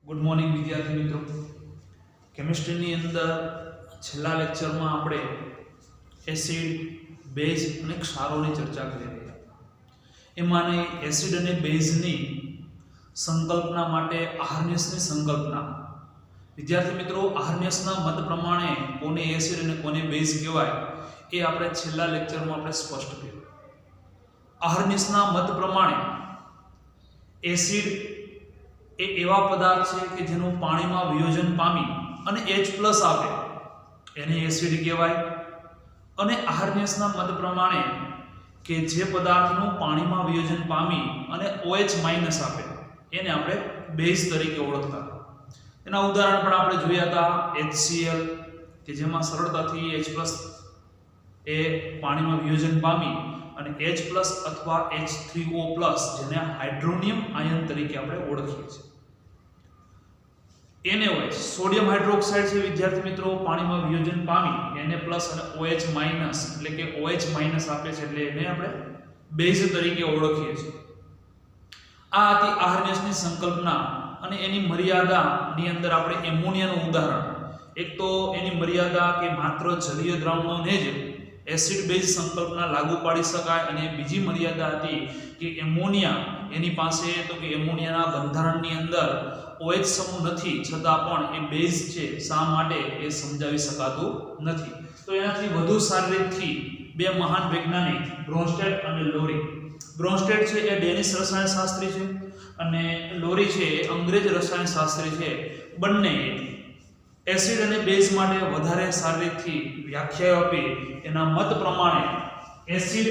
Good morning વિદ્યાર્થી મિત્રો. કેમિસ્ટ્રીની અંદર છેલ્લા લેક્ચરમાં આપણે એસિડ, બેઝ અને ક્ષારોની ચર્ચા કરી રહ્યા. એમાંની એસિડ અને બેઝની સંકલ્પના માટે આર્હનિયસની સંકલ્પના. વિદ્યાર્થી મિત્રો, આર્હનિયસના મત પ્રમાણે કોને એસિડ અને કોને બેઝ કહેવાય એ આપણે છેલ્લા લેક્ચરમાં આપણે સ્પષ્ટ કર્યું. આર્હનિયસના મત પ્રમાણે એસિડ એ એવા પદાર્થ છે કે જેનું પાણીમાં વિયોજન પામી અને H+ આપે એને એસિડ કહેવાય. અને આર્હનિયસના મત પ્રમાણે કે જે પદાર્થનું પાણીમાં વિયોજન પામી અને OH- આપે એને આપણે બેઝ તરીકે ઓળખતા. એના ઉદાહરણ પણ આપણે જોયા હતા. HCl કે જેમાં સરળતાથી H+ એ પાણીમાં વિયોજન પામી અને H+ અથવા H3O+ જેને હાઇડ્રોનિયમ આયન તરીકે આપણે ઓળખીએ છીએ. NaOH સોડિયમ હાઇડ્રોક્સાઇડ છે વિદ્યાર્થી મિત્રો, પાણીમાં વિયોજન પામી Na+ અને OH- એટલે કે OH- આપે છે એટલે એને આપણે બેઝ તરીકે ઓળખીએ છીએ. આ હતી આર્હનિયસની સંકલ્પના અને એની મર્યાદાની અંદર આપણે એમોનિયાનું ઉદાહરણ. એક તો એની મર્યાદા કે માત્ર જલીય દ્રાવણોને જ એસિડ બેઝ સંકલ્પના લાગુ પાડી શકાય, અને બીજી મર્યાદા હતી કે એમોનિયા એની પાસે તો કે એમોનિયાના બંધારણની અંદર OH સમૂહ નથી છતાં પણ એ બેઝ છે. શા માટે એ સમજાવી શકાતું નથી. તો એનાથી વધુ સારી રીતથી બે મહાન વૈજ્ઞાનિક બ્રોન્સ્ટેડ અને લોરી. બ્રોન્સ્ટેડ છે એ ડેનિશ રસાયણશાસ્ત્રી છે અને લોરી છે એ અંગ્રેજ રસાયણશાસ્ત્રી છે. બંને એસિડ અને બેઝ માટે વધારે સારી રીતથી વ્યાખ્યાઓ આપી. એના મત પ્રમાણે એસિડ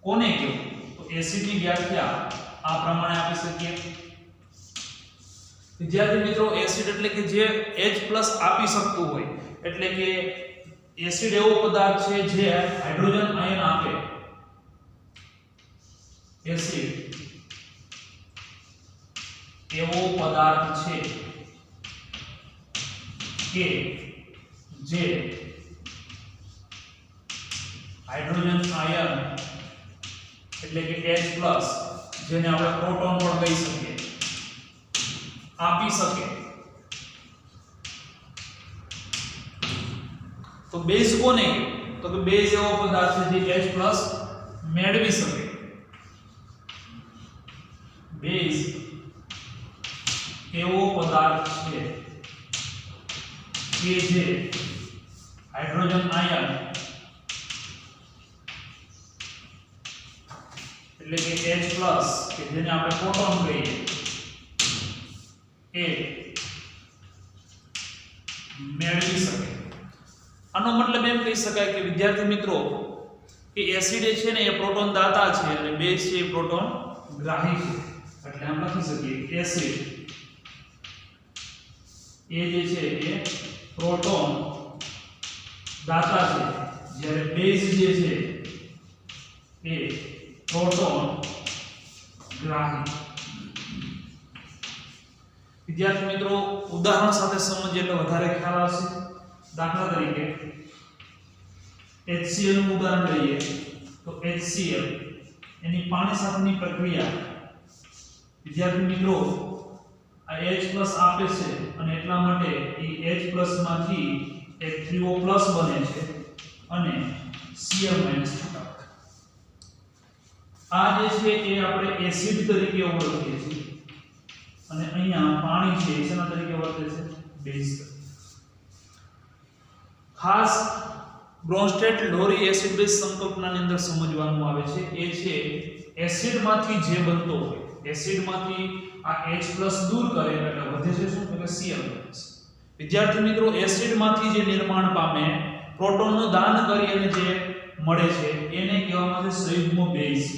કોને કહેવું, તો એસિડની વ્યાખ્યા આ પ્રમાણે આપી શકીએ. વિદ્યાર્થી મિત્રો, એસિડ એટલે કે જે H+ આપી શકતું હોય, એટલે કે એસિડ એવો પદાર્થ છે જે હાઇડ્રોજન આયન આપે. એસિડ એવો પદાર્થ છે કે જે હાઇડ્રોજન આયન એટલે કે H+ જેને આપણે પ્રોટોન પણ કહી શકીએ આપી શકે. તો બેઝ કોને, તો કે બેઝ એવો પદાર્થ છે જે H+ મેળવી શકે. બેઝ એવો પદાર્થ છે કે જે હાઇડ્રોજન આયન એટલે કે H+ કે જેને આપણે પ્રોટોન કહીએ એ મેળવી શકે. આનો મતલબ એમ કહી શકાય કે વિદ્યાર્થી મિત્રો કે એસિડ છે ને એ પ્રોટોન દાતા છે અને બેઝ છે એ પ્રોટોન ગ્રાહી છે. એટલે આમ લખી શકીએ એસિડ એ જે છે એ પ્રોટોન દાતા છે, જ્યારે બેઝ જે છે એ પ્રોટોન ગ્રાહી. વિદ્યાર્થી મિત્રો, ઉદાહરણ સાથે સમજીએ એટલે વધારે ખ્યાલ આવશે. દાખલા તરીકે HCl નું ઉદાહરણ લઈએ તો HCl એની પાણી સાથેની પ્રક્રિયા. વિદ્યાર્થી મિત્રો, આ H+ આપે છે અને એટલા માટે એ H+ માંથી H3O+ બને છે અને Cl- છૂટા. આ જે છે એ આપણે એસિડ તરીકે ઓળખીએ છીએ અને અહીંયા પાણી છે શેના તરીકે વર્તે છે, બેઝ. ખાસ બ્રોન્સ્ટેડ લોરી એસિડ બેઝ સંકલ્પનાની અંદર સમજવાનું આવે છે એ છે એસિડમાંથી જે બનતો હોય, એસિડમાંથી આ H+ દૂર કરે એટલે વધે છે શું, તો કે Cl-. વિદ્યાર્થી મિત્રો, એસિડમાંથી જે નિર્માણ પામે પ્રોટોનનું દાન કરી અને જે મળે છે એને કહેવામાં આવે સંયુગ્મ બેઝ.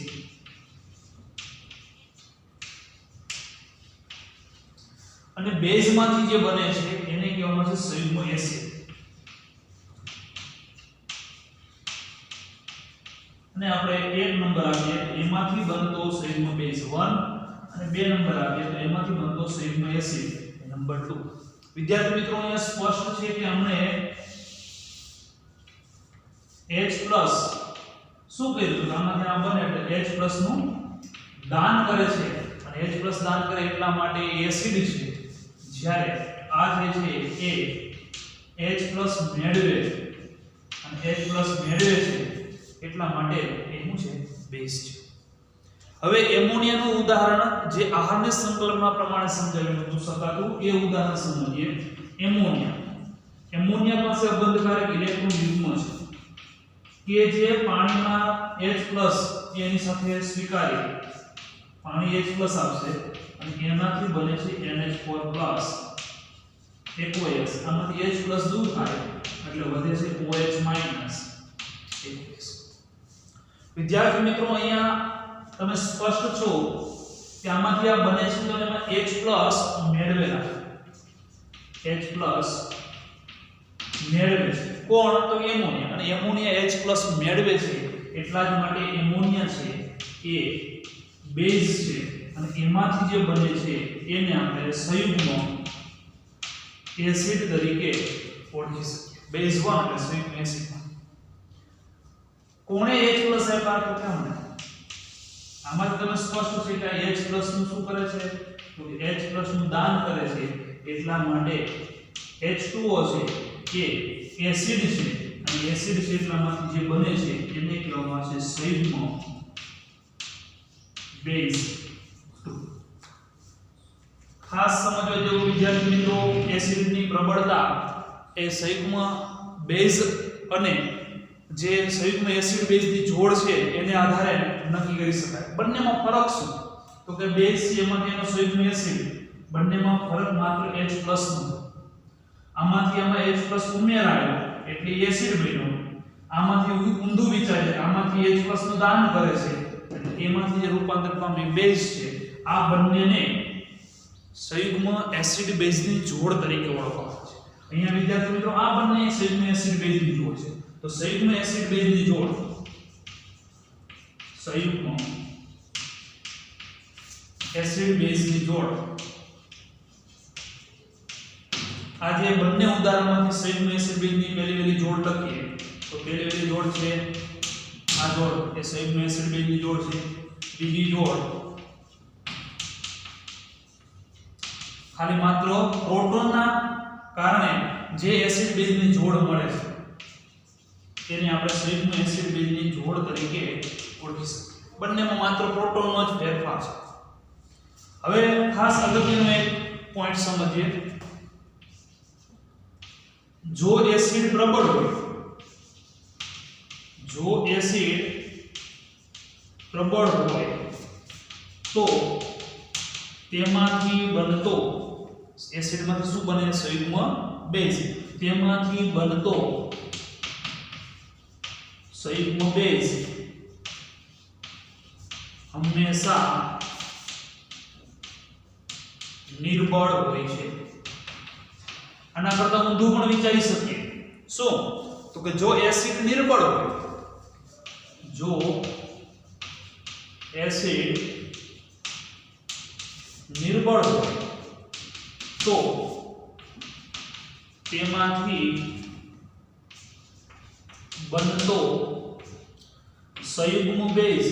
અને બેઝમાંથી જે બને છે એને કહેવામાં આવે સંયુગ્મ એસિડ. અને આપણે 1 નંબર આપીએ તો એમાંથી બનતો સંયુગ્મ બેઝ 1 અને 2 નંબર આપીએ તો એમાંથી બનતો સંયુગ્મ એસિડ નંબર 2. વિદ્યાર્થી મિત્રો, અહીંયા સ્પષ્ટ છે કે અમને H+ શું કર્યું તો આમાંથી આ બને એટલે H+ નું દાન કરે છે અને H+ દાન કરે એટલા માટે એસિડ છે, જ્યારે આ જે છે એ H+ મેળવે અને H+ મેળવે છે એટલા માટે એ શું છે બેઝ છે. હવે એમોનિયાનું ઉદાહરણ જે આહારને સંકલનના પ્રમાણે સમજાવ્યું હતું શકાતું એ ઉદાહરણ સમજીએ. એમોનિયા પાસે અબંધકારક ઇલેક્ટ્રોન યુગ્મ છે કે જે પાણીમાં H+ એની સાથે સ્વીકારી પાણી H+ આપશે અને એમાંથી બને છે NH4+ aqueous. આમાંથી H+ દૂર થાય એટલે વધે છે OH- aqueous. વિદ્યાર્થી મિત્રો અહીંયા તમે સ્પષ્ટ છો કે આમાંથી આ બને છે તો એમાં H+ મેળવેલા H+ મેળવે છે કોણ તો એમોનિયા, અને એમોનિયા H+ મેળવે છે એટલા જ માટે એમોનિયા છે એ બેઝ છે અને એમાંથી જે બને છે એને આપણે સંયુગ્મ એસિડ તરીકે ઓળખી શકીએ. બેઝ 1 એટલે સંયુગ્મ એસિડ. કોણે H+ આપ્યા તો કેમ ને આમાં તમે સ્પષ્ટ છે કે H+ નું શું કરે છે તો H+ નું દાન કરે છે એટલા માટે H2O છે કે એસિડ છે અને એસિડ છે એટલામાંથી જે બને છે એને કહેવામાં આવે છે સંયુગ્મ બેઝ 2. ખાસ સમજવા જેવું વિદ્યાર્થી મિત્રો, એસિડની પ્રબળતા એ સંયુગ્મ બેઝ અને જે સંયુગ્મ એસિડ બેઝની જોડ છે એને આધારે નક્કી કરી શકાય. બંનેમાં ફરક શું તો કે બેઝ છે એમાંથી એનો સંયુગ્મ એસિડ, બંનેમાં ફરક માત્ર H+ નો. આમાંથી આમાં H+ ઉમેરાયો એટલે એસિડ બન્યો. આમાંથી ઊંધું વિચારે આમાંથી H+ નું દાન કરે છે એટલે એમાંથી જે રૂપાંતર પામી બેઝ છે. આ બંનેને સંયુગ્મ એસિડ બેઝની જોડ તરીકે ઓળખવામાં આવે છે. અહીંયા વિદ્યાર્થી મિત્રો આ બંને સંયુગ્મ એસિડ બેઝની જોડ છે. તો સંયુગ્મ એસિડ બેઝની જોડ સંયુગ્મ એસિડ બેઝની જોડ આ જે બંને ઉદાહરણમાંથી સંયુગ્મ એસિડ બેઝની પહેલી જોડ લખીએ તો પહેલી જોડ છે આ જોડ એ સંયુગ્મ એસિડ બેઝની જોડ છે. બીજી જોડ ખાલી માત્ર પ્રોટોનના કારણે જે એસિડ બેઝની જોડ મળે છે તેને આપણે સંયુગ્મ એસિડ બેઝની જોડ તરીકે ઓળખી શકીએ. બંનેમાં માત્ર પ્રોટોનનો જ ફેરફાર છે. હવે ખાસ અગત્યનો એક પોઈન્ટ સમજીએ. જો એસિડ પ્રબળ હોય, જો એસિડ પ્રબળ હોય તો તેમાંથી બનતો એસિડમાંથી શું બને સંયુગ્મ બેઝ. તેમાંથી બનતો સંયુગ્મ બેઝ હંમેશા નિર્બળ હોય છે. આના કરતા ઊંધું પણ વિચારી શકીએ. શું તો કે જો એસિડ નિર્બળ હોય, જો એસિડ નિર્બળ હોય તો તેમાંથી બનતો સંયુગ્મ બેઝ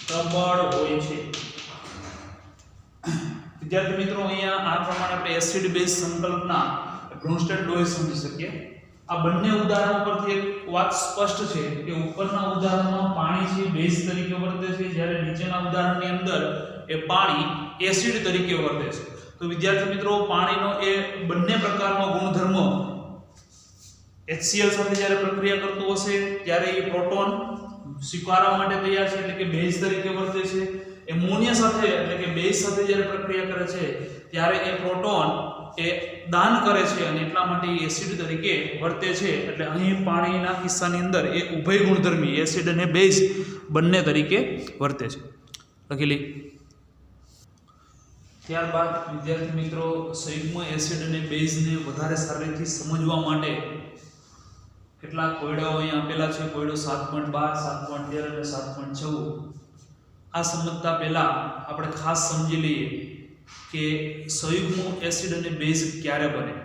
પ્રબળ હોય છે. વિદ્યાર્થી મિત્રો અહીંયા આ પ્રમાણે આપણે એસિડ બેઝ સંકલ્પના બ્રોન્સ્ટેડ-લોએ સમજી શકીએ. આ બંને ઉદાહરણો પરથી એક વાત સ્પષ્ટ છે કે ઉપરના ઉદાહરણમાં પાણી છે બેઝ તરીકે વર્તે છે, જ્યારે નીચેના ઉદાહરણની અંદર એ પાણી એસિડ તરીકે વર્તે છે. તો વિદ્યાર્થી મિત્રો પાણીનો એ બંને પ્રકારનો ગુણધર્મ HCl સાથે જ્યારે પ્રક્રિયા કરતું હશે ત્યારે એ પ્રોટોન સ્વીકારવા માટે તૈયાર છે એટલે કે બેઝ તરીકે વર્તે છે. એમોનિયા સાથે એટલે કે બેઝ સાથે જ્યારે પ્રક્રિયા કરે છે ત્યારે એ પ્રોટોન એ દાન કરે છે અને એટલા માટે એસિડ તરીકે વર્તે છે. એટલે અહીં પાણીના કિસ્સાની અંદર એ ઉભય ગુણધર્મી એસિડ અને બેઝ બંને તરીકે વર્તે છે. લખી લે. ત્યારબાદ વિદ્યાર્થી મિત્રો સંયુગ્મ એસિડ અને બેઝને વધારે સારી રીતે સમજવા માટે કેટલાક કોયડાઓ અહીં આપેલા છે. કોયડો 7.12, 7.13 અને 7.14. આ સમજતા પહેલા આપણે ખાસ સમજી લઈએ કે સંયુગ્મ એસિડ અને બેઝ ક્યારે બને.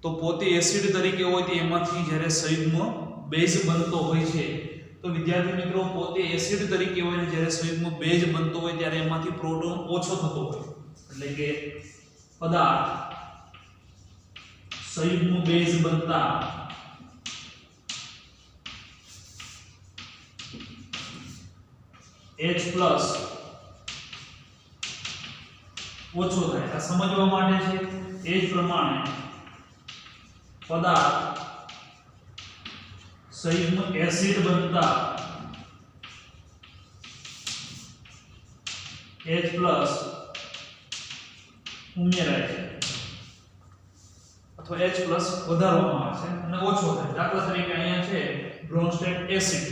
તો પોતે એસિડ તરીકે હોય તો એમાંથી જ્યારે સંયુગ્મ બેઝ બનતો હોય છે તો વિદ્યાર્થી મિત્રો પોતે એસિડ તરીકે હોય ને જ્યારે સંયુગ્મ બેઝ બનતો હોય ત્યારે એમાંથી પ્રોટોન ઓછો થતો હોય એટલે કે પદાર્થ સંયુગ્મ બેઝ બનતા H+ ઓછો થાય આ સમજવા માટે છે એ જ પ્રમાણે પદાર્થ સંયુગ્મ એસિડ બનતા H+ ઉમેરાય છે અથવા H+ વધારવામાં આવે છે અને ઓછો થાય દાખલા તરીકે અહીંયા છે બ્રોન્સ્ટેડ એસિડ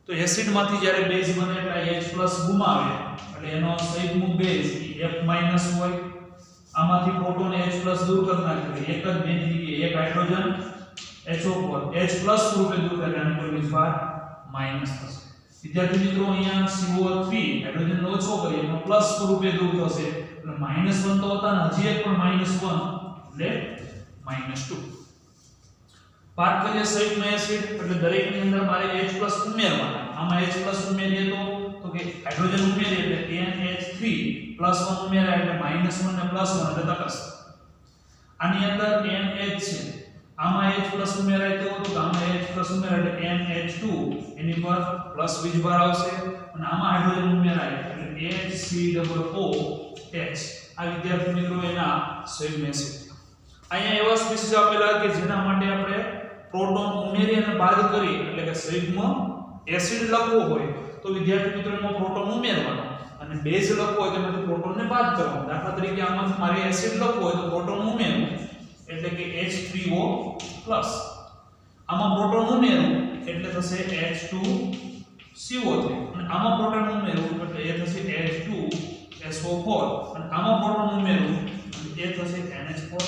તો એસિડ માંથી જ્યારે બેઝ બને એટલે H+ ગુમાવે એટલે એનો સંયુગ્મ બેઝ F- હોય આમાંથી પ્રોટોન H+ દૂર કરી નાખે એક જ બેઝ જગ્યાએ એક હાઇડ્રોજન HO4 H+ રૂપે દૂર કરે આની પર વીજભાર માઈનસ થશે વિદ્યાર્થી મિત્રો અહીંયા CO3 હાઇડ્રોજન ઓછો કરીએ એનો પ્લસ રૂપે દૂર થશે એટલે -1 તો હતા ને હજી એક પણ -1 એટલે -2 વાત કરીએ સંયુગ્મ એસિડ એટલે દરેકની અંદર મારે H+ ઉમેરવાના આમાં H+ ઉમેરીએ તો કે હાઇડ્રોજન ઉમેરીએ એટલે NH3 +1 ઉમેરાય એટલે -1 ને +1 એટલે તટસ્થ આની અંદર NH છે આમાં H+ ઉમેરાય તો આમાં H+ ઉમેરાય એટલે NH2 એની પર પ્લસ વીજભાર આવશે અને આમાં હાઇડ્રોજન ઉમેરાય એટલે HCOOH આ વિદ્યાર્થી મિત્રો એના સંયુગ્મ એસિડ અહીંયા એવા સ્પીસીસ આપેલા કે જેના માટે આપણે પ્રોટોન ઉમેરી અને બાદ કરી એટલે કે સંયુગ્મ એસિડ લખવો હોય તો વિદ્યાર્થી મિત્રો એમાં પ્રોટોન ઉમેરવાનો અને બેઝ લખવો હોય તો એમાંથી પ્રોટોનને બાદ કરવાનો દાખલા તરીકે આમાંથી મારે એસિડ લખવો હોય તો પ્રોટોન ઉમેરવું એટલે કે H3O+ આમાં પ્રોટોન ઉમેરવું એટલે થશે H2CO3 અને આમાં પ્રોટોન ઉમેરવું એટલે એ થશે H2SO4 અને આમાં પ્રોટોન ઉમેરવું એટલે એ થશે NH4+.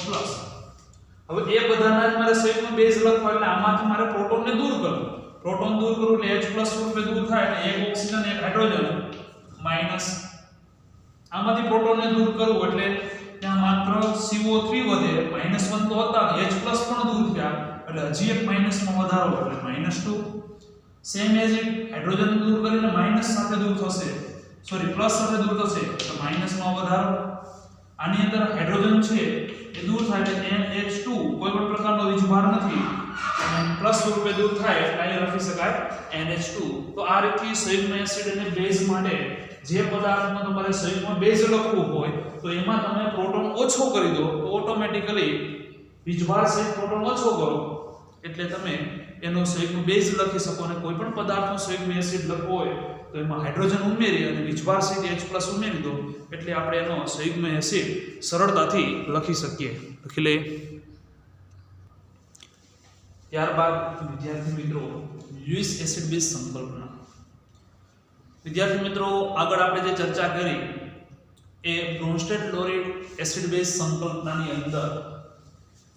હવે એ બધાના જ મારે સંયુગ્મ બેઝ લખવા એટલે આમાંથી મારે પ્રોટોનને દૂર કરવું પ્રોટોન દૂર કરું એટલે H+ રૂપે દૂર થાય એટલે એક ઓક્સિજન એક હાઇડ્રોજન માઈનસ આમાંથી પ્રોટોનને દૂર કરવું એટલે ત્યાં માત્ર CO3 વધે -1 તો હતા H+ પણ દૂર થયા એટલે હજી એક માઈનસ માં વધારો એટલે -2 સેમ એઝ ઇટ હાઇડ્રોજન દૂર કરીને માઈનસ સાથે દૂર થશે સોરી પ્લસ સાથે દૂર થશે તો માઈનસ માં વધારો આની અંદર હાઇડ્રોજન છે એ દૂર થાય એટલે NH2 કોઈ પણ પ્રકારનો વીજભાર નથી અને પ્લસ રૂપે દૂર થાય એટલે અહીં લખી શકાય NH2 તો આ રીતે સંયુગ્મ એસિડ અને બેઝ માટે જે પદાર્થમાં તમારે સંયુગ્મ બેઝ લખવું હોય તો એમાં તમે પ્રોટોન ઓછો કરી દો તો ઓટોમેટિકલી વીજભાર સહિત પ્રોટોન ઓછો કરો એટલે તમે એનો સંયુગ્મ બેઝ લખી શકો અને કોઈ પણ પદાર્થનો સંયુગ્મ એસિડ લખવો હોય તો એમાં હાઇડ્રોજન ઉમેરી અને વીજભાર સહિત H+ ઉમેરી દો એટલે આપણે એનો સંયુગ્મ એસિડ સરળતાથી લખી શકીએ લખી લે ત્યારબાદ વિદ્યાર્થી મિત્રો લ્યુઇસ એસિડ બેઝ સંકલ્પના વિદ્યાર્થી મિત્રો આગળ આપણે જે ચર્ચા કરી એ બ્રોન્સ્ટેડ ક્લોરાઇડ એસિડ બેઝ સંકલ્પનાની અંદર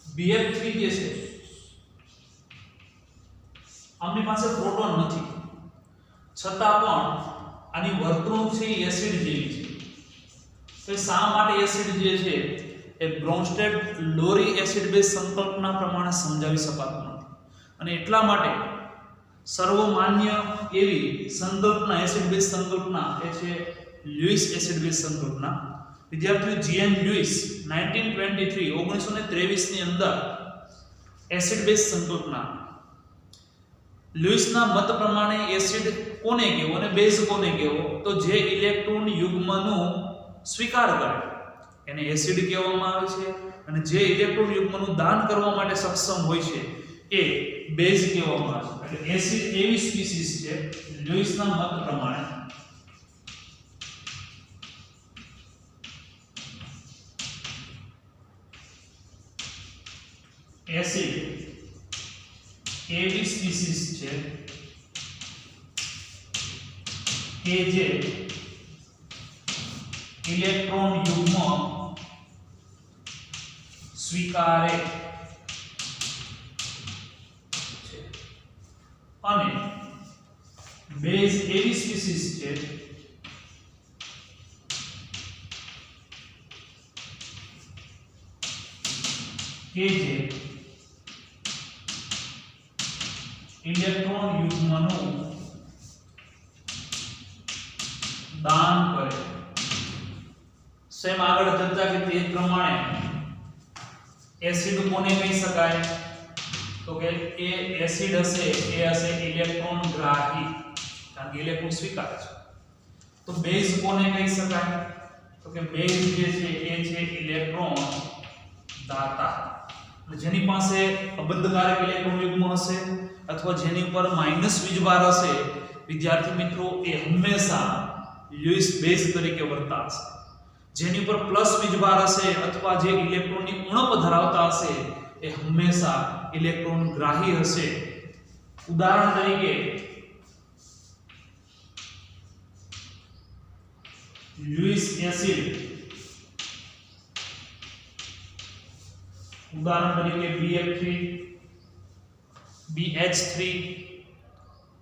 BF3 જે છે આપણી પાસે પ્રોટોન નથી છતાં પણ આની વર્તણૂક છે એસિડ જેવી છે તો શા માટે એસિડ જે છે એ બ્રોન્સ્ટેડ ક્લોરી એસિડ બેઝ સંકલ્પના પ્રમાણે સમજાવી શકાતું નથી અને એટલા માટે સર્વમાન્ય એવી સંકલ્પના એસિડ બેઝ સંકલ્પના એ છે લ્યુઇસ એસિડ બેઝ સંકલ્પના વિદ્યાર્થીઓ જીએન લ્યુઇસ 1923 ની અંદર એસિડ બેઝ સંકલ્પના લ્યુઇસના મત પ્રમાણે એસિડ કોને કહેવો અને બેઝ કોને કહેવો તો જે ઇલેક્ટ્રોન યુગ્મનો સ્વીકાર કરે એને એસિડ કહેવામાં આવે છે અને જે ઇલેક્ટ્રોન યુગ્મનું દાન કરવા માટે સક્ષમ હોય છે એ બેઝ કહેવામાં આવે છે એટલે એસિડ એવી સ્પીસીસ છે લ્યુઇસના મત પ્રમાણે એસિડ એવી સ્પીસીસ છે કે જે ઇલેક્ટ્રોન યુગ્મ સ્વીકારે છે અને બેઝ એવી સ્પીસીસ છે કે જે ઇલેક્ટ્રોન યુગ્મનું દાન કરે। સેમ આગળ ચર્ચા કરી તે પ્રમાણે એસિડ કોને કહી શકાય તો કે એ એસિડ હશે એ હશે ઇલેક્ટ્રોન ગ્રાહી કારણ કે ઇલેક્ટ્રોન સ્વીકારે છે। તો બેઝ કોને કહી શકાય તો કે બેઝ જે છે એ છે ઇલેક્ટ્રોન દાતા જેની પાસે અબંધકારક ઇલેક્ટ્રોન યુગ્મ હશે અથવા જેની ઉપર માઈનસ વીજભાર હશે વિદ્યાર્થી મિત્રો એ હંમેશા લ્યુઇસ બેઝ તરીકે વર્તાશે। જેની ઉપર પ્લસ વીજભાર હશે અથવા જે ઇલેક્ટ્રોનની ઉણપ ધરાવતા હશે એ હંમેશા ઇલેક્ટ્રોન ગ્રાહી હશે। ઉદાહરણ તરીકે લ્યુઇસ એસિડ ઉદાહરણ તરીકે BF3 BH3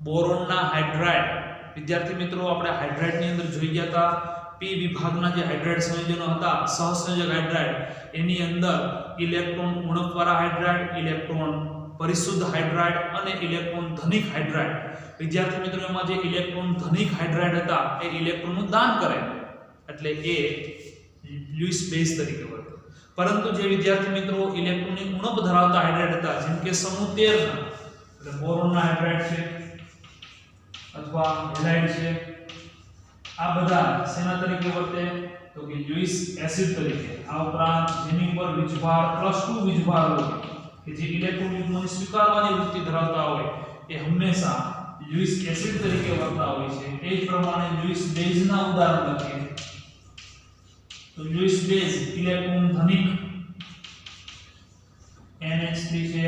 બોરોનના હાઇડ્રાઇડ વિદ્યાર્થી મિત્રો આપણે હાઇડ્રાઇડ ની અંદર જોઈ ગયા હતા P વિભાગના જે હાઇડ્રાઇડ સંયોજનો હતા સહસંયોજક હાઇડ્રાઇડ એની અંદર ઇલેક્ટ્રોન ઉણપવાળા હાઇડ્રાઇડ ઇલેક્ટ્રોન પરિશુદ્ધ હાઇડ્રાઇડ અને ઇલેક્ટ્રોન ધનિક હાઇડ્રાઇડ વિદ્યાર્થી મિત્રો એમાં જે ઇલેક્ટ્રોન ધનિક હાઇડ્રાઇડ હતા એ ઇલેક્ટ્રોનનું દાન કરે એટલે એ લ્યુઇસ બેઝ તરીકે વર્તે। પરંતુ જે વિદ્યાર્થી મિત્રો ઇલેક્ટ્રોનની ઉણપ ધરાવતા હાઇડ્રાઇડ હતા જેમ કે સમૂહ 13 ના એટલે બોરોનના હાઇડ્રાઇડ છે અથવા હેલાઇડ છે આ બધા શેના તરીકે વર્તે તો કે લ્યુઇસ એસિડ તરીકે। આ ઉપરાંત જેની ઉપર વીજભાર +2 વીજભાર હોય કે જે ઇલેક્ટ્રોન યુગ્મને સ્વીકારવાની વૃત્તિ ધરાવતા હોય એ હંમેશા લ્યુઇસ એસિડ તરીકે વર્તતા હોય છે। એ જ પ્રમાણે લ્યુઇસ બેઝના ઉદાહરણ લખીએ તો લ્યુઇસ બેઝ ઇલેક્ટ્રોન ધનિક NH3 છે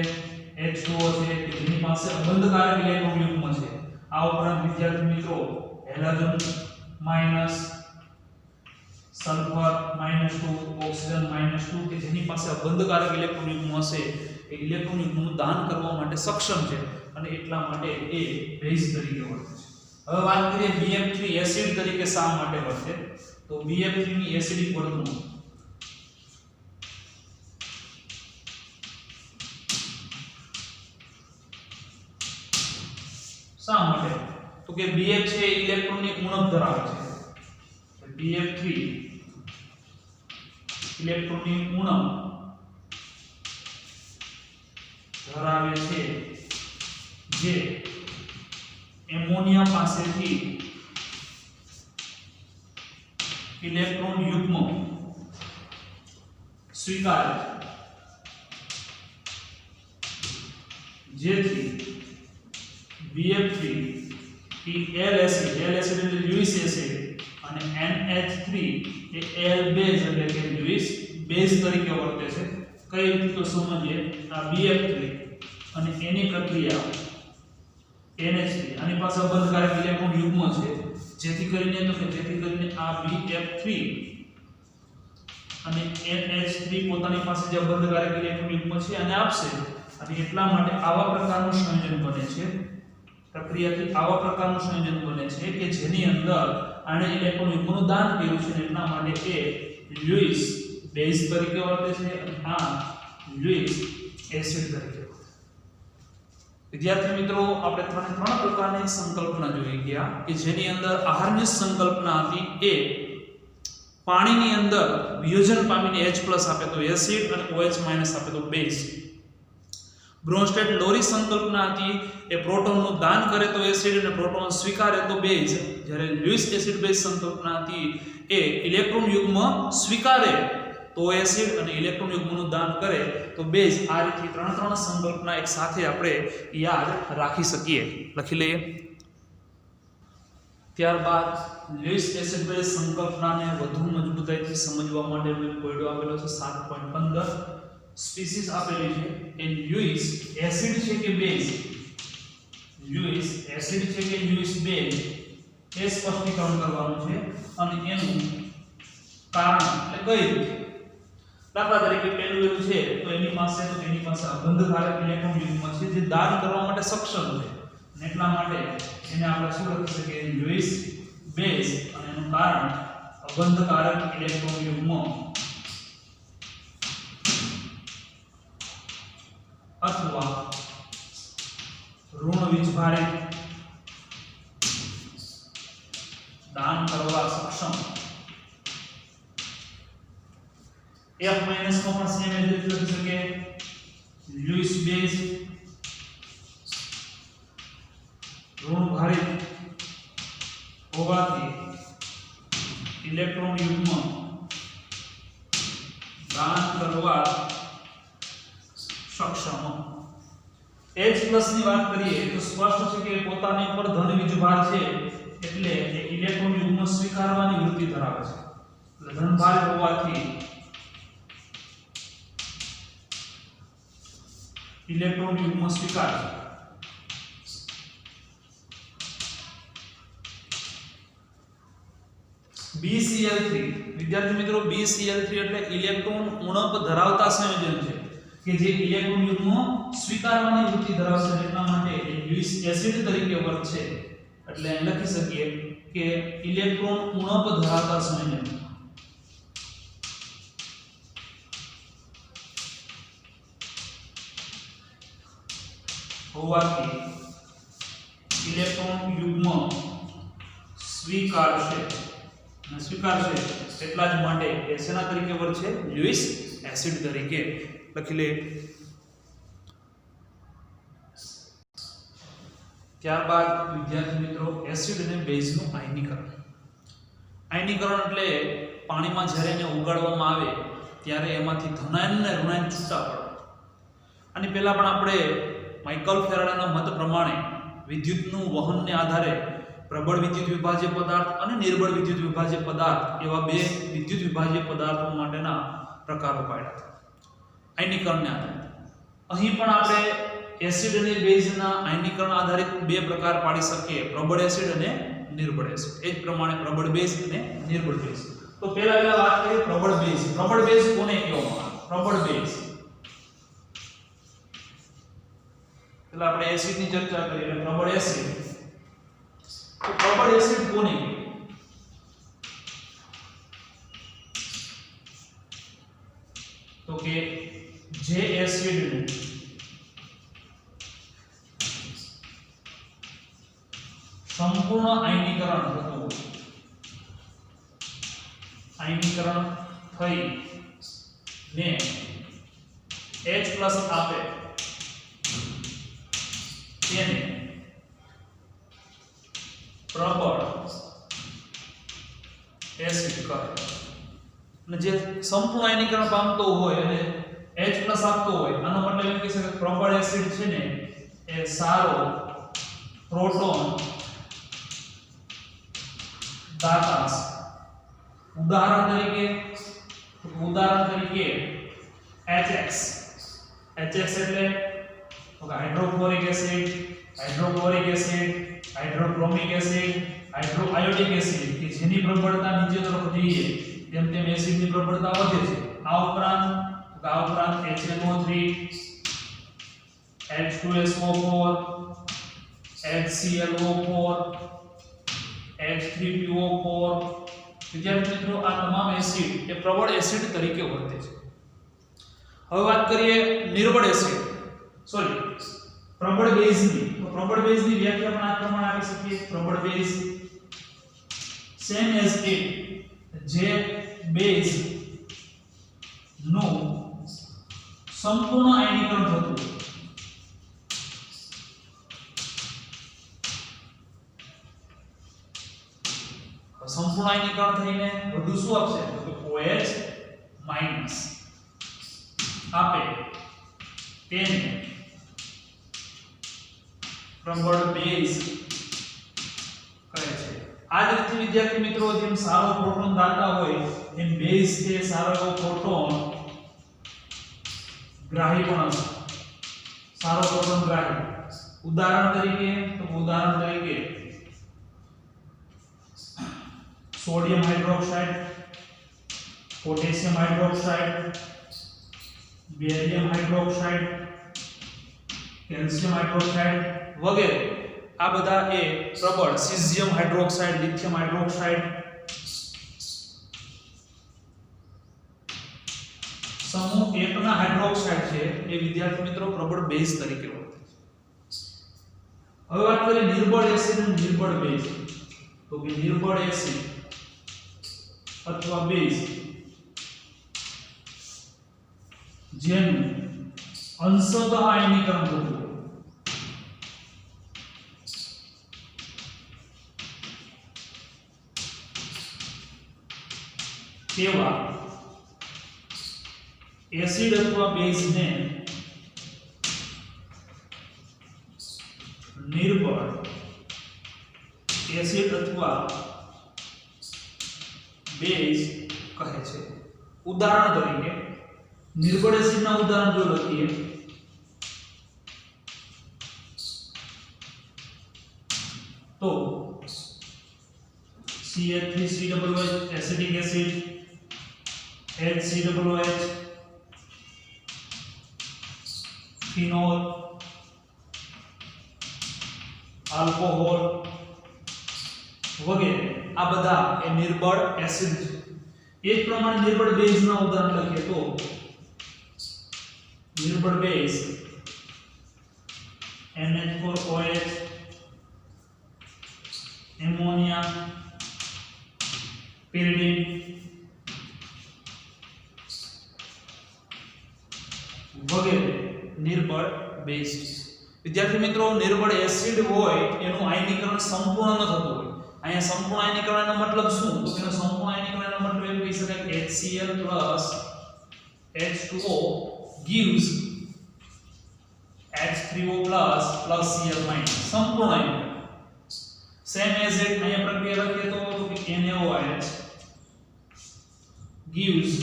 H2O છે કે જેની પાસે અબંધકારક ઇલેક્ટ્રોન યુગ્મ છે। આ ઉપરાંત વિદ્યાર્થી મિત્રો હેલોજન માઈનસ સલ્ફર -2 ઓક્સિજન -2 કે જેની પાસે અબંધકારક ઇલેક્ટ્રોન યુગ્મ હશે એ ઇલેક્ટ્રોન યુગ્મનું દાન કરવા માટે સક્ષમ છે અને એટલા માટે એ બેઝ તરીકે વર્તે છે। હવે વાત કરીએ BF3 એસિડ તરીકે શા માટે વર્તે તો BF3 ની એસિડિક વર્તણૂક શા માટે તો કે BF છે ઇલેક્ટ્રોનની ઉણપ ધરાવે છે BF3 ઇલેક્ટ્રોનની ઉણપ ધરાવે છે જે એમોનિયા પાસેથી ઇલેક્ટ્રોન યુગ્મ સ્વીકારે જેથી BF3 એ L એસિડ એટલે લ્યુઇસ એસિડ અને NH3 એ L બેઝ એટલે કે લ્યુઇસ બેઝ તરીકે વર્તે છે। કઈ રીતે તો સમજીએ આ BF3 અને એની પ્રક્રિયા NH3 આની પાસે અબંધકારક ઇલેક્ટ્રોન યુગ્મ છે જેથી કરીને આ BF3 અને NH3 પોતાની પાસે જે અબંધકારક ઇલેક્ટ્રોન યુગ્મ છે અને આપશે અને એટલા માટે આવા પ્રકારનું સંયોજન બને છે। પ્રક્રિયાથી આવા પ્રકારનું સંયોજન બને છે કે જેની અંદર આને ઇલેક્ટ્રોન યુગ્મનું દાન કર્યું છે એટલા માટે એ લ્યુઇસ બેઝ તરીકે વર્તે છે અને આ લ્યુઇસ એસિડ તરીકે વર્તે। વિદ્યાર્થી મિત્રો આપણે ત્રણ પ્રકારની સંકલ્પના જોઈ ગયા કે જેની અંદર આહારની સંકલ્પના હતી એ પાણીની અંદર વિયોજન પામીને H+ આપે તો એસિડ અને OH- આપે તો બેઝ। બ્રોન્સ્ટેડ લોરી સંકલ્પના હતી એ પ્રોટોનનું દાન કરે તો એસિડ અને પ્રોટોન સ્વીકારે તો બેઝ। જ્યારે લ્યુઇસ એસિડ બેઝ સંકલ્પના હતી એ ઇલેક્ટ્રોન યુગ્મ સ્વીકારે તો એસિડ અને ઇલેક્ટ્રોન યુગ્મનું દાન કરે તો બેઝ। આ રીતે ત્રણ સંકલ્પના એક સાથે આપણે યાદ રાખી શકીએ। લખી લઈએ। ત્યારબાદ લ્યુઇસ એસિડ બેઝ સંકલ્પનાને વધુ મજબૂતાઈથી સમજવા માટે મેં કોયડો આપેલો છે 7.15 સ્પીસીસ આપેલી છે એ લ્યુઇસ એસિડ છે કે બેઝ લ્યુઇસ એસિડ છે કે લ્યુઇસ બેઝ એ સ્પષ્ટીકરણ કરવાનું છે અને એનું કારણ એટલે કઈ રીતે દાખલા તરીકે પેલું એવું છે તો એની પાસે અબંધકારક ઇલેક્ટ્રોન યુગ્મ છે જે દાન કરવા માટે સક્ષમ છે અને એટલા માટે એને આપણે શું લખી શકીએ લ્યુઇસ બેઝ અને એનું કારણ અબંધકારક ઇલેક્ટ્રોન યુગ્મ અથવા ઋણ વીજભારિત દાન દાન કરવા સક્ષમ. F- નો પણ સેમ એજ લખી શકે. લ્યુઇસ બેઝ ઋણભારિત હોવાથી ઇલેક્ટ્રોન યુગ્મ દાન કરવા સક્ષમ. H+ ની વાત કરીએ તો સ્પષ્ટ છે કે પોતાની ઉપર ધન વીજભાર છે એટલે એ ઇલેક્ટ્રોન યુગ્મ સ્વીકારવાની વૃત્તિ ધરાવે છે. એટલે ધનભાર હોવાથી ઇલેક્ટ્રોન યુગ્મ સ્વીકાર છે. BCl3 વિદ્યાર્થી મિત્રો BCl3 એટલે ઇલેક્ટ્રોન ઉણપ ધરાવતા સંયોજન છે કે જે ઇલેક્ટ્રોન યુગ્મ સ્વીકારવાની વૃત્તિ ધરાવશે એટલા માટે એ લ્યુઇસ એસિડ તરીકે વર્તે છે. એટલે અહીં લખી શકીએ કે ઇલેક્ટ્રોન ઉણપ ધરાવતા સંયોજન હોવાથી ઇલેક્ટ્રોન યુગ્મ સ્વીકારશે એટલા જ માટે એ શેના તરીકે વર્તે છે? લ્યુઇસ એસિડ તરીકે લખી લે. ત્યારબાદ વિદ્યાર્થી મિત્રો એસિડ અને બેઝનું આયનીકરણ. આયનીકરણ એટલે પાણીમાં જ્યારે એને ઉગાડવામાં આવે ત્યારે એમાંથી ધનાયન અને ઋણાયન છૂટા પડે. આની પહેલા પણ આપણે માઇકલ ફેરાડેના મત પ્રમાણે વિદ્યુતનું વહનને આધારે પ્રબળ વિદ્યુત વિભાજ્ય પદાર્થ અને નિર્બળ વિદ્યુત વિભાજ્ય પદાર્થ એવા બે વિદ્યુત વિભાજ્ય પદાર્થો માટેના પ્રકારો પાડ્યા હતા આયનીકરણને આધારે. અહીં પણ આપણે એસિડ અને બેઝના આયનીકરણ આધારિત બે પ્રકાર પાડી શકીએ, પ્રબળ એસિડ અને નિર્બળ એસિડ. એ જ પ્રમાણે પ્રબળ બેઝ અને નિર્બળ બેઝ. તો પહેલા વાત કરીએ પ્રબળ બેઝ. પ્રબળ બેઝ કોને કહેવામાં આવે? પ્રબળ બેઝ એટલે આપણે એસિડની ચર્ચા કરીએ એટલે પ્રબળ એસિડ. તો પ્રબળ એસિડ કોને કહેવાય? તો કે જે એસિડનું સંપૂર્ણ આયનીકરણ થતું હોય, આયનીકરણ થઈ ને H+ આપે તેને પ્રબળ એસિડ કહે. અને જે સંપૂર્ણ આયનીકરણ પામતો હોય અને H+ આપતો હોય આનો મતલબ એમ કહી શકાય પ્રબળ એસિડ છે ને એ સારો પ્રોટોન દાતા. ઉદાહરણ તરીકે HX એટલે hydrochloric acid, hydrochloric acid, hydrobromic acid, hydroiodic acid કે જેની પ્રબળતા નીચે તરફ જઈએ તેમ તેમ એસિડની પ્રબળતા વધે છે. આ ઉપરાંત HNO3, H2SO4, HClO4, H3PO4 વિદ્યાર્થી મિત્રો આ તમામ એસિડ એ પ્રબળ એસિડ તરીકે વર્તે છે. હવે વાત કરીએ નિર્બળ એસિડ પ્રબળ બેઝની. તો પ્રબળ બેઝની વ્યાખ્યા પણ આ પ્રમાણે આપી શકીએ. પ્રબળ બેઝ સેમ એઝ ઇટ જે બેઝ નું સંપૂર્ણ આયનીકરણ થતું સંપૂર્ણ આયનીકરણ થઈને વધુ શું આપશે? તો કે OH- આપે તેને પ્રબળ બેઝ કહે છે. આ જ રીતે વિદ્યાર્થી મિત્રો જેમ સારો પ્રોટોન દાતા હોય એમ બેઝ છે સારો એવો પ્રોટોન ગ્રાહી પણ હશે. સારો પ્રોટોન ગ્રાહી. ઉદાહરણ તરીકે sodium hydroxide, potassium hydroxide, barium hydroxide, calcium hydroxide વગેરે આ બધા એ પ્રબળ. સીઝિયમ હાઇડ્રોક્સાઇડ, લિથિયમ હાઇડ્રોક્સાઇડ સમૂહ 1 ના હાઇડ્રોક્સાઇડ છે એ વિદ્યાર્થી મિત્રો પ્રબળ બેઝ તરીકે વર્તે છે. હવે વાત કરીએ નિર્બળ એસિડ અને નિર્બળ બેઝ. તો કે નિર્બળ એસિડ અથવા બેઝ જેનું અંશતઃ આયનીકરણ થતું હોય તેવા એસિડ અથવા બેઝને નિર્બળ એસિડ અથવા બેઝ કહે છે. ઉદાહરણ તરીકે નિર્બળ એસિડના ઉદાહરણ જો લખીએ તો CH3COOH acidic acid, HCOOH, phenol, alcohol વગેરે આ બધા એ નિર્બળ એસિડ છે. એ જ પ્રમાણે નિર્બળ બેઝના ઉદાહરણ લખીએ તો નિર્બળ બેઝ NH4OH, એમોનિયા, pyridine વગેરે નિર્બળ બેઝ છે. વિદ્યાર્થી મિત્રો, નિર્બળ એસિડ હોય એનું આયનીકરણ સંપૂર્ણ ન થતું હોય. અહીંયા સંપૂર્ણ આયનીકરણનો મતલબ શું? તો તેનો સંપૂર્ણ આયનીકરણનો મતલબ એમ કહી શકાય કે HCl H2O gives H3O Cl સંપૂર્ણ આયનીકરણ. સેમ એઝ ઇટ અહીંયા પ્રક્રિયા લખીએ તો કે NaOH gives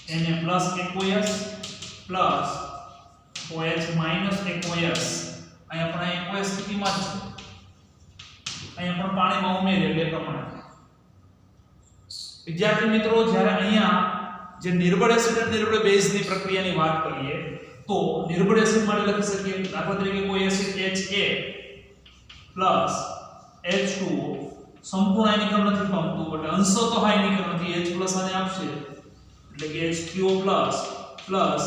Na aqueous plus OH minus aqueous. અહીંયા પણ aqueous સ્થિતિમાં છે, અહીંયા પણ પાણીમાં ઉમેરે એટલે પ્રમાણે. વિદ્યાર્થી મિત્રો, જ્યારે અહીંયા જે નિર્બળ એસિડ અને નિર્બળ બેઝની પ્રક્રિયાની વાત કરીએ તો નિર્બળ એસિડ માટે લખી શકીએ દાખલા તરીકે કોઈ એસિડ Ha H2O સંપૂર્ણ આયનીકરણ નથી પામતું એટલે અંશતઃ આયનીકરણ થી H+ આને આપશે એટલે કે H3O+ Ca-.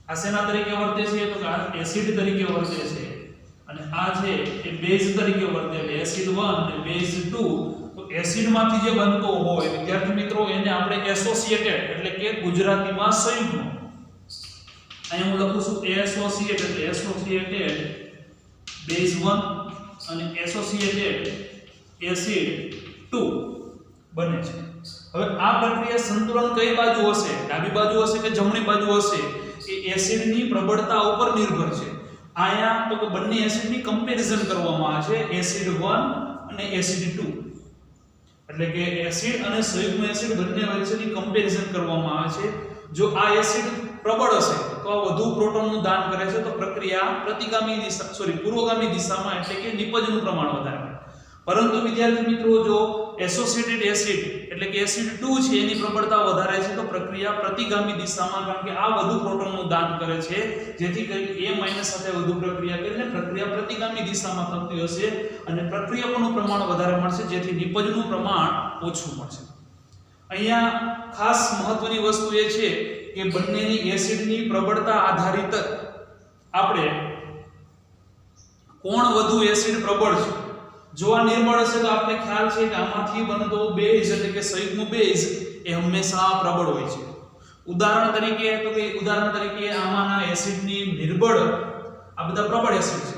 આ શેના તરીકે વર્તે છે? તો કે આ એસિડ તરીકે વર્તે છે અને આ છે એ બેઝ તરીકે વર્તે એટલે એસિડ 1 અને બેઝ 2. તો એસિડ માંથી જે બનતો હોય વિદ્યાર્થી મિત્રો એને આપણે એસોસિએટેડ એટલે કે ગુજરાતીમાં સંયુગ્મ. અહીં હું લખું છું એસોસિએટેડ એટલે એસોસિએટેડ બેઝ 1 અને એસોસિએટેડ એસિડ 2 બને છે. હવે આ પ્રક્રિયા સંતુલન કઈ બાજુ હશે, ડાબી બાજુ હશે કે જમણી બાજુ હશે, એ એસિડની પ્રબળતા ઉપર નિર્ભર છે. આયા તો કે બંને એસિડની કમ્પેરિઝન કરવામાં આવે છે, એસિડ 1 અને એસિડ 2. એટલે કે એસિડ અને સંયુગ્મ એસિડ બંને વચ્ચેની કમ્પેરિઝન કરવામાં આવે છે. જો આ એસિડ પ્રબળ હશે તો આ વધુ પ્રોટોનનું દાન કરે છે, તો પ્રક્રિયા પૂર્વગામી દિશામાં એટલે કે નિપજનું પ્રમાણ વધારે. પરંતુ વિદ્યાર્થી મિત્રો, જો એસોસિએટેડ એસિડ એટલે કે એસિડ 2 છે એની પ્રબળતા વધારે છે તો પ્રક્રિયા પ્રતિગામી દિશામાં, કારણ કે આ વધુ પ્રોટોનનું દાન કરે છે જેથી કરીને A- સાથે વધુ પ્રક્રિયા કરીને પ્રક્રિયા પ્રતિગામી દિશામાં થતી હશે અને પ્રક્રિયકોનું પ્રમાણ વધારે મળશે જેથી નિપજનું પ્રમાણ ઓછું મળશે. અહીંયા ખાસ મહત્વની વસ્તુ એ છે કે બંનેની એસિડની પ્રબળતા આધારિત આપણે કોણ વધુ એસિડ પ્રબળ છે. જો આ નિર્બળ હશે તો આપણે ખ્યાલ છે કે આમાંથી બનતો બેઝ એટલે કે સંયુગ્મ બેઝ એ હંમેશા પ્રબળ હોય છે. ઉદાહરણ તરીકે આમાંના એસિડની નિર્બળ આ બધા પ્રબળ એસિડ છે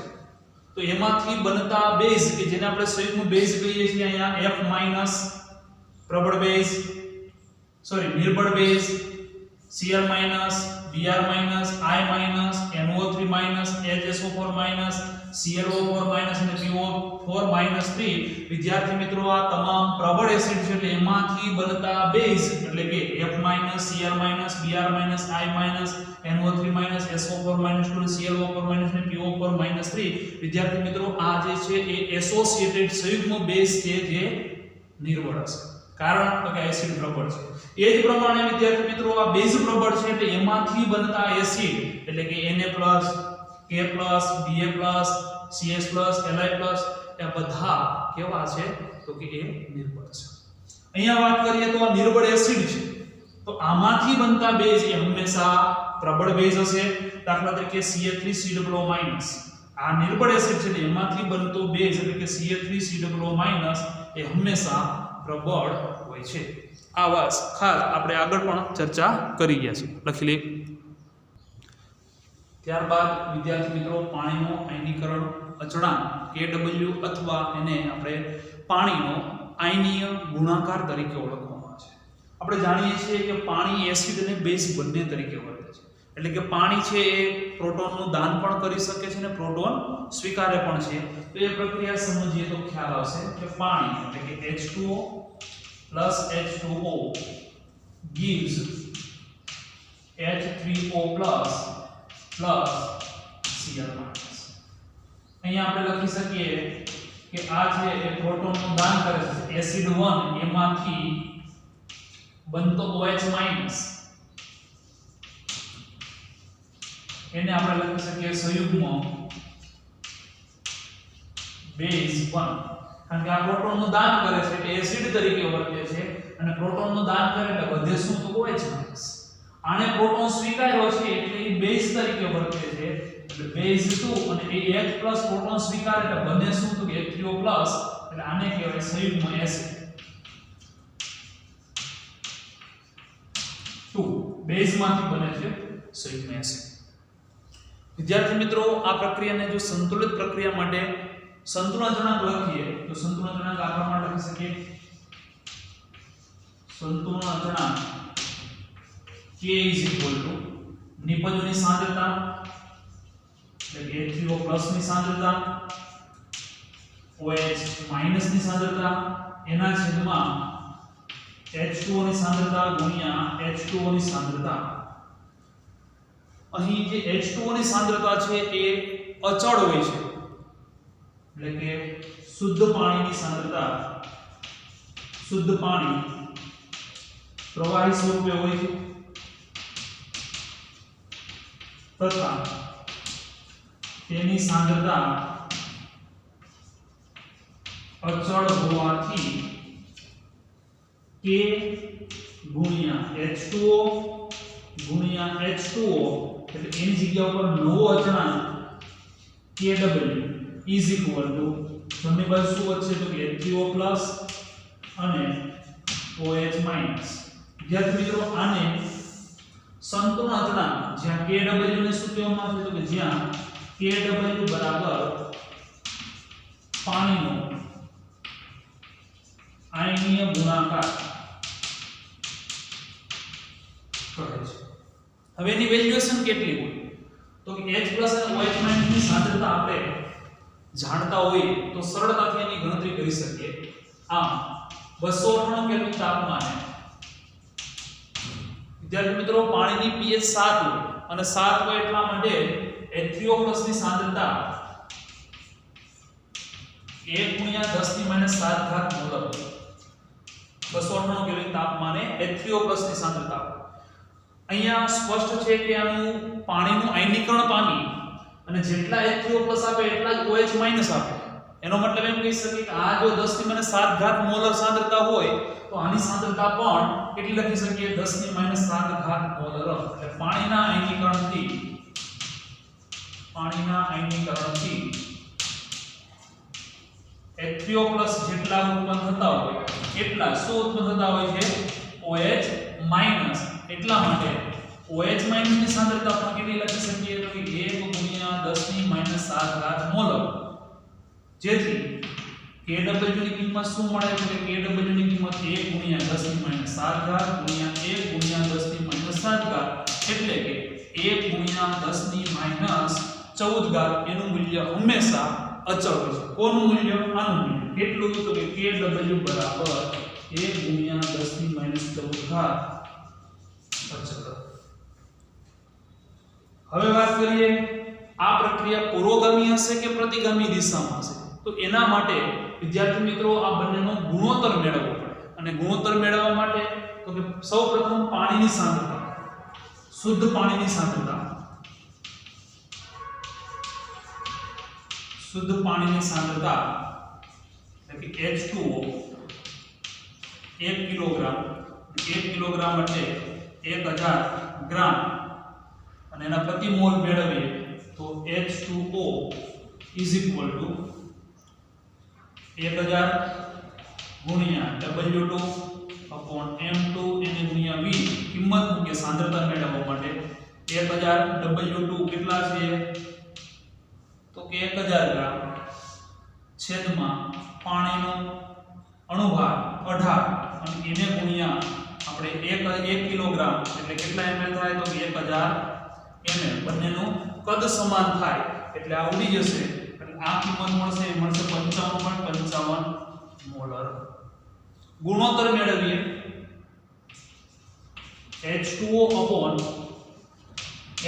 તો એમાંથી બનતા બેઝ કે જેને આપણે સંયુગ્મ બેઝ કહીએ છીએ, અહીંયા F- પ્રબળ બેઝ નિર્બળ base, Cl-, Br-, I-, NO3-, HSO4-, ClO4- અને PO4-3. વિદ્યાર્થી મિત્રો, આ તમામ પ્રબળ એસિડ છે એટલે એમાંથી બનતા બેઝ એટલે કે F-, Cl-, Br-, I-, NO3-, SO4-2, ClO4- અને PO4-3. વિદ્યાર્થી મિત્રો, આ જે છે એ એસોસિએટેડ સંયુગ્મ બેઝ છે જે નિર્બળ હશે, કારણ તો કે એસિડ પ્રબળ છે. એ જ પ્રમાણે વિદ્યાર્થી મિત્રો, આ બેઝ પ્રબળ છે એટલે એમાંથી બનતા એસિડ એટલે કે Na+, K+, Ba+, CS+, Li+, એ બધા કેવા છે તો કે એ નિર્બળ છે. અહીંયા વાત કરીએ તો આ નિર્બળ એસિડ છે તો આમાંથી બનતા બેઝ એ હંમેશા પ્રબળ બેઝ હશે. દાખલા તરીકે CH3COO- આ નિર્બળ એસિડ છે ને એમાંથી બનતો બેઝ એટલે કે CH3COO- એ હંમેશા પ્રબળ હોય છે. આ વાત ખાસ આપણે આગળ પણ ચર્ચા કરી ગયા છે. લખી લે. ત્યારબાદ વિદ્યાર્થી મિત્રો પાણીનો આયનીકરણ અચળાંક KW અથવા એને આપણે પાણીનો આયનીય ગુણાકાર તરીકે ઓળખવામાં આવે છે. આપણે જાણીએ છીએ કે પાણી એસિડ અને બેઝ બંને તરીકે વર્તે છે. એટલે કે પાણી છે એ પ્રોટોનનું દાન પણ કરી શકે છે અને પ્રોટોન સ્વીકારે પણ છે. તો એ પ્રક્રિયા સમજીએ તો ખ્યાલ આવશે કે પાણી એટલે કે H2O plus H2O gives H3O plus Cl minus. અહીંયા આપણે લખી શકીએ કે આ છે એ પ્રોટોનનું દાન કરે છે. એસિડ 1 એમાંથી બનતો OH માઈનસ એને આપણે લખી શકીએ સંયુગ્મ બેઝ 1. કારણ કે આ પ્રોટોનનું દાન કરે છે એટલે એસિડ તરીકે વર્તે છે અને પ્રોટોનનું દાન કરે એટલે વધે શું તો OH માઈનસ. આને પ્રોટોન સ્વીકાર્યો છે એટલે એ બેઝ તરીકે વર્તે છે એટલે બેઝ 2 અને એ H+ પ્રોટોન સ્વીકારે એટલે બને શું તો H3O+ એટલે આને કહેવાય સંયુગ્મ એસિડ 2 બેઝ માંથી બને છે સંયુગ્મ એસિડ. વિદ્યાર્થી મિત્રો આ પ્રક્રિયાને જો સંતુલિત પ્રક્રિયા માટે સંતુલન અચળાંક લખીએ તો સંતુલન અચળાંક આ પ્રમાણે લખી શકીએ. સંતુલન અચળાંક K નિપજોની સાંદ્રતા એટલે કે H3O+ ની સાંદ્રતા OH- ની સાંદ્રતા એના છેદમાં H2O ની સાંદ્રતા ગુણ્યા H2O ની સાંદ્રતા. અહીં જે H2O ની સાંદ્રતા છે એ અચળ હોય છે એટલે કે શુદ્ધ પાણીની સાંદ્રતા શુદ્ધ પાણી પ્રવાહી સ્વરૂપે હોય છે તથા તેની સાંદ્રતા અચળ હોવાથી K ગુણ્યા H2O ગુણ્યા H2O એટલે એની જગ્યા ઉપર નવો અચળાંક KW is equal to જમણી બાજુ શું વધશે તો કે H3O+ અને OH માઈનસ. વિદ્યાર્થી મિત્રો આને સંતુલન અચળાંક જ્યાં KW ને શું કહેવામાં આવે છે તો કે જ્યાં KW બરાબર પાણીનો આયનીય ગુણાકાર કહે છે. હવે એની વેલ્યુએશન કેટલી હોય તો કે H+ અને OH માઈનસ ની સાંદ્રતા આપણે જાણતા હોઈએ તો સરળતાથી એની ગણતરી કરી શકીએ. આમ 298 કેલ્વિન તાપમાને વિદ્યાર્થી મિત્રો પાણીની pH 7 હોય અને 7 હોય એટલા માટે H3O+ ની સાંદ્રતા 1 × 10⁻⁷ મોલર 298 કેલ્વિન તાપમાને H3O+ ની સાંદ્રતા. અહીંયા સ્પષ્ટ છે કે આનું પાણીનું આયનીકરણ પામી અને જેટલા H3O+ આપે એટલા જ OH- આપે. એનો મતલબ એમ કહી શકીએ કે આ જો 10⁻⁷ મોલર સાંદ્રતા હોય તો આની સાંદ્રતા પણ કેટલી લખી શકીએ 10⁻⁷ મોલર. એટલે પાણીના આયનીકરણથી H3O+ જેટલા ઉત્પન્ન થતા હોય એટલા શું ઉત્પન્ન થતા હોય છે OH- એટલા માટે OH- ની સાંદ્રતા આપણે કેટલી લખી શકીએ તો કે 1 × 10⁻⁷ મોલર. જેથી KW ની કિંમત શું મળે તો કે KW ની કિંમત 1 × 10⁻⁷ ગુણ્યા 1 × 10⁻⁷ એટલે કે 1 × 10⁻14 એનું મૂલ્ય હંમેશા અચળ હોય છે. કોનું મૂલ્ય? આનું મૂલ્ય. કેટલું તો કે KW બરાબર 1 × 10⁻14 અચળ. હવે વાત કરીએ આ પ્રક્રિયા પુરોગામી હશે કે પ્રતિગામી દિશામાં હશે તો એના માટે વિદ્યાર્થી મિત્રો આ બંનેનો ગુણોત્તર મેળવવો પડે. અને ગુણોત્તર મેળવવા માટે તો કે સૌપ્રથમ પાણીની સાંદ્રતા શુદ્ધ પાણીની સાંદ્રતા એટલે કે H2O 1 કિલોગ્રામ એટલે 1000 ગ્રામ અને એના પ્રતિ મોલ મેળવીએ તો H2O ઇઝ ઇક્વલ ટુ 1000 ગુણ્યા W2 અપોન M2 એને ગુણ્યા V કિંમત મૂકીએ સાંદ્રતા મેળવવા માટે 1000 W2 કેટલા છે તો કે 1000 ગ્રામ છેદમાં પાણીનો અણુભાર 18 અને એને ગુણ્યા આપણે 1 કિલોગ્રામ એટલે કેટલા ml થાય તો 1000 ml બંનેનું કદ સમાન થાય એટલે આ ઉડી જશે એટલે આ કિંમત મળશે 55.55 મોલર ગુણોત્તર મેળવીએ H2O અપોન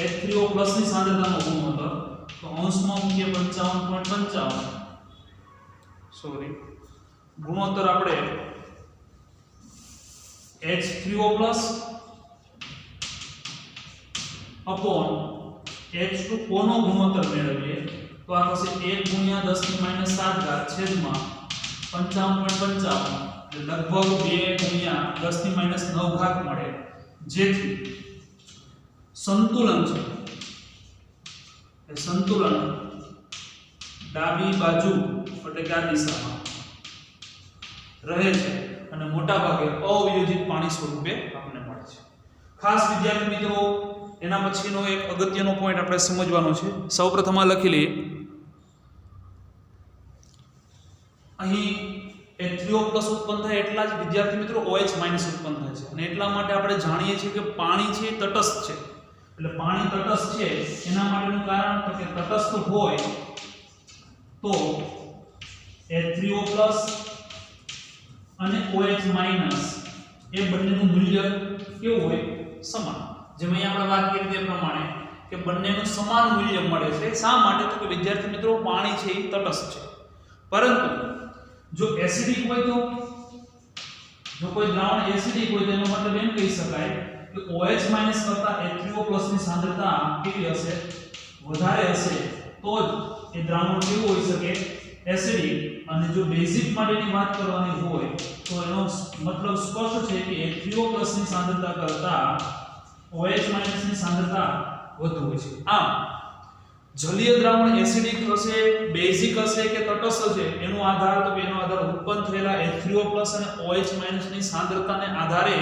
H3O પ્લસ ની સાંદ્રતાનો ગુણોત્તર તો અંશમાં મૂકીએ 55.55 સોરી ગુણોત્તર આપણે H3O પ્લસ અપોન H2O નો ગુણોત્તર મેળવીએ તો આ થશે 1 ગુણ્યા 10 ની માઈનસ 7 ઘાત છેદમાં 55.55 એટલે લગભગ 2 ગુણ્યા 10 ની માઈનસ 9 ઘાત મળે જેથી સંતુલન છે એ સંતુલન ડાબી બાજુ એટલે કે આ દિશામાં રહે છે અને મોટા ભાગે અવિયોજિત પાણી સ્વરૂપે આપણને મળે છે ખાસ વિદ્યાર્થી મિત્રો એના પછીનો એક અગત્યનો પોઈન્ટ આપણે સમજવાનો છે સૌપ્રથમ આ લખી લઈએ અહીં H3O પ્લસ ઉત્પન્ન થાય એટલા જ વિદ્યાર્થી મિત્રો OH માઈનસ ઉત્પન્ન થાય છે અને એટલા માટે આપણે જાણીએ છીએ કે પાણી છે તટસ્થ છે એટલે પાણી તટસ્થ છે એના માટેનું કારણ તો કે તટસ્થ હોય તો H3O પ્લસ અને OH માઈનસ એ બંનેનું મૂલ્ય કેવું હોય સમાન જેમ અહીં આપણે વાત કરી તે પ્રમાણે કે બંનેનું સમાન મૂલ્ય મળે છે શા માટે તો કે વિદ્યાર્થી મિત્રો પાણી છે એ તટસ્થ છે પરંતુ જો એસિડિક હોય તો જો કોઈ દ્રાવણ એસિડિક હોય તો એનો મતલબ એમ કહી શકાય કે OH માઈનસ કરતા H3O પ્લસ ની સાંદ્રતા કેવી હશે વધારે હશે તો જ એ દ્રાવણ કેવું હોઈ શકે એસિડિક અને જો બેઝિક માટેની વાત કરવાની હોય તો એનો મતલબ સ્પષ્ટ છે કે H3O પ્લસ ની સાંદ્રતા કરતા OH માઈનસ ની સાંદ્રતા વધુ હોય છે આમ જલીય દ્રાવણ એસિડિક હશે બેઝિક હશે કે તટસ્થ હશે એનો આધાર તો કે એનો આધાર ઉત્પન્ન થયેલા H3O પ્લસ અને OH માઈનસ ની સાંદ્રતાને આધારે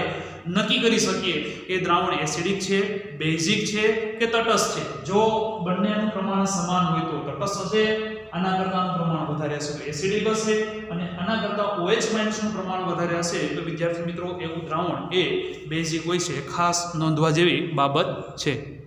નક્કી કરી શકીએ કે દ્રાવણ એસિડિક છે બેઝિક છે કે તટસ્થ છે જો બંનેનું પ્રમાણ સમાન હોય તો તટસ્થ હશે આના કરતાનું પ્રમાણ વધારે હશે તો એસિડિક હશે અને આના કરતા OH માઈનસ નું પ્રમાણ વધારે હશે તો વિદ્યાર્થી મિત્રો એવું દ્રાવણ એ બેઝિક હોય છે ખાસ નોંધવા જેવી બાબત છે